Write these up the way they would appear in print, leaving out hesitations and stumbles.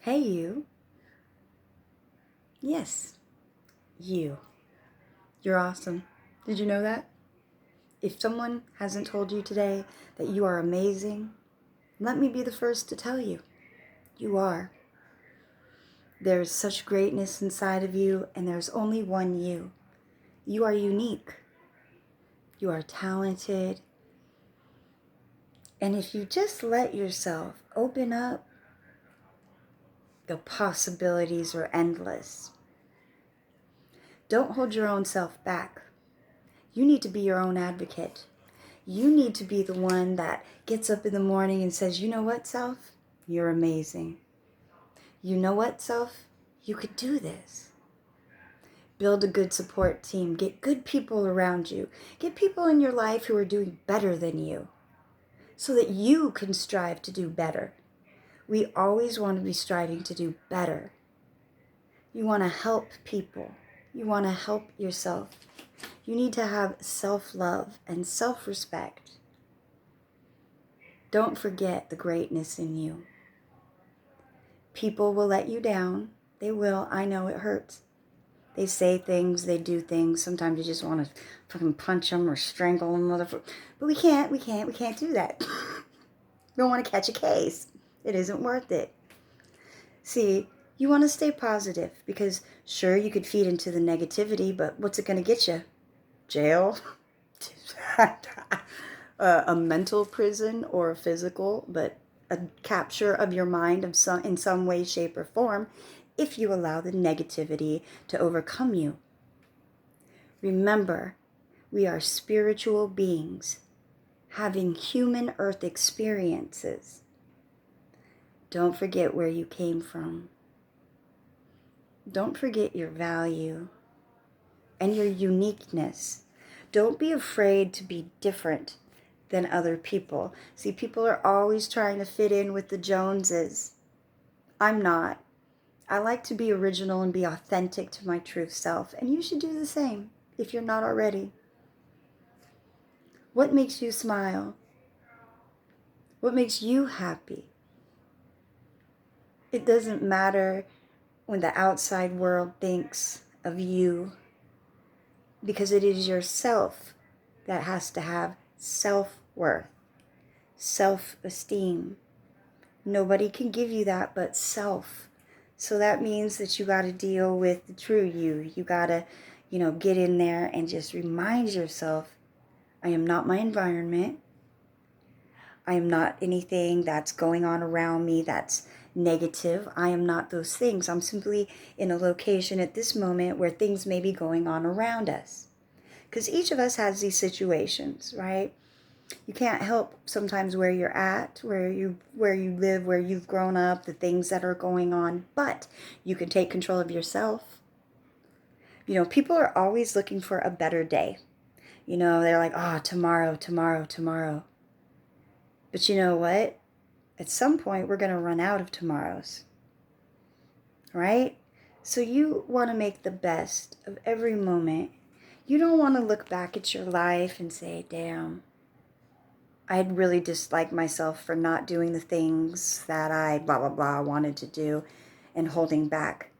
Hey, you. Yes, you. You're awesome. Did you know that? If someone hasn't told you today that you are amazing, let me be the first to tell you. You are. There's such greatness inside of you, and there's only one you. You are unique. You are talented. And if you just let yourself open up, the possibilities are endless. Don't hold your own self back. You need to be your own advocate. You need to be the one that gets up in the morning and says, you know what, self? You're amazing. You know what, self? You could do this. Build a good support team. Get good people around you. Get people in your life who are doing better than you so that you can strive to do better. We always want to be striving to do better. You want to help people. You want to help yourself. You need to have self-love and self-respect. Don't forget the greatness in you. People will let you down. They will. I know it hurts. They say things, they do things. Sometimes you just want to fucking punch them or strangle them, motherfucker. But we can't do that. We don't want to catch a case. It isn't worth it. See, you want to stay positive because sure, you could feed into the negativity, but what's it going to get you? Jail? A mental prison or a physical, but a capture of your mind in some way, shape, or form if you allow the negativity to overcome you. Remember, we are spiritual beings having human earth experiences. Don't forget where you came from. Don't forget your value and your uniqueness. Don't be afraid to be different than other people. See, people are always trying to fit in with the Joneses. I'm not. I like to be original and be authentic to my true self, and you should do the same if you're not already. What makes you smile? What makes you happy? It doesn't matter when the outside world thinks of you, because it is yourself that has to have self-worth, self-esteem. Nobody can give you that but self. So that means that you got to deal with the true you. You got to, get in there and just remind yourself, I am not my environment. I am not anything that's going on around me that's negative. I am not those things. I'm simply in a location at this moment where things may be going on around us. Because each of us has these situations, right? You can't help sometimes where you're at, where you live, where you've grown up, the things that are going on, but you can take control of yourself. People are always looking for a better day. They're like, oh, tomorrow, tomorrow, tomorrow. But you know what? At some point, we're going to run out of tomorrows, right? So you want to make the best of every moment. You don't want to look back at your life and say, damn, I'd really dislike myself for not doing the things that I blah, blah, blah wanted to do and holding back.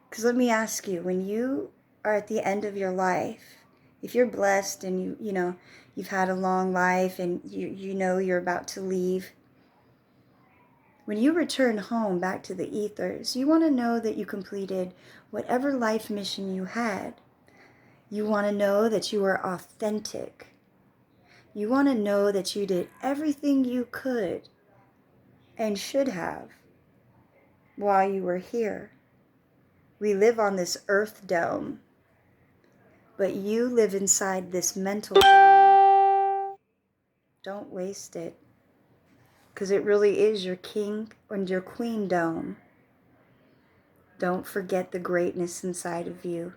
Because let me ask you, when you are at the end of your life, if you're blessed and you've had a long life and you're about to leave, when you return home back to the ethers, you want to know that you completed whatever life mission you had. You want to know that you were authentic. You want to know that you did everything you could and should have while you were here. We live on this earth dome, but you live inside this mental dome. Don't waste it, because it really is your king and your queen dome. Don't forget the greatness inside of you.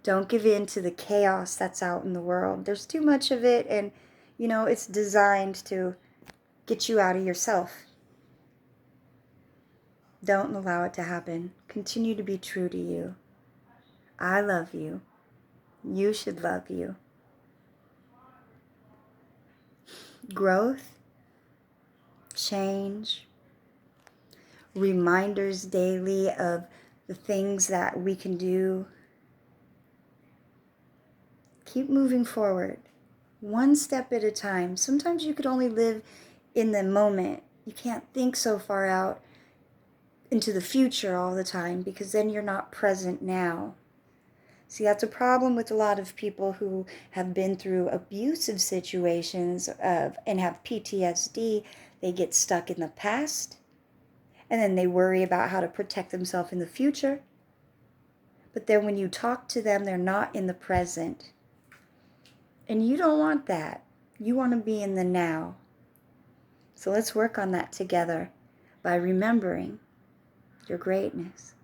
Don't give in to the chaos that's out in the world. There's too much of it, and it's designed to get you out of yourself. Don't allow it to happen. Continue to be true to you. I love you. You should love you. Growth, change, reminders daily of the things that we can do. Keep moving forward, one step at a time. Sometimes you could only live in the moment. You can't think so far out into the future all the time, because then you're not present now. See, that's a problem with a lot of people who have been through abusive situations and have PTSD. They get stuck in the past, and then they worry about how to protect themselves in the future. But then when you talk to them, they're not in the present. And you don't want that. You want to be in the now. So let's work on that together by remembering your greatness.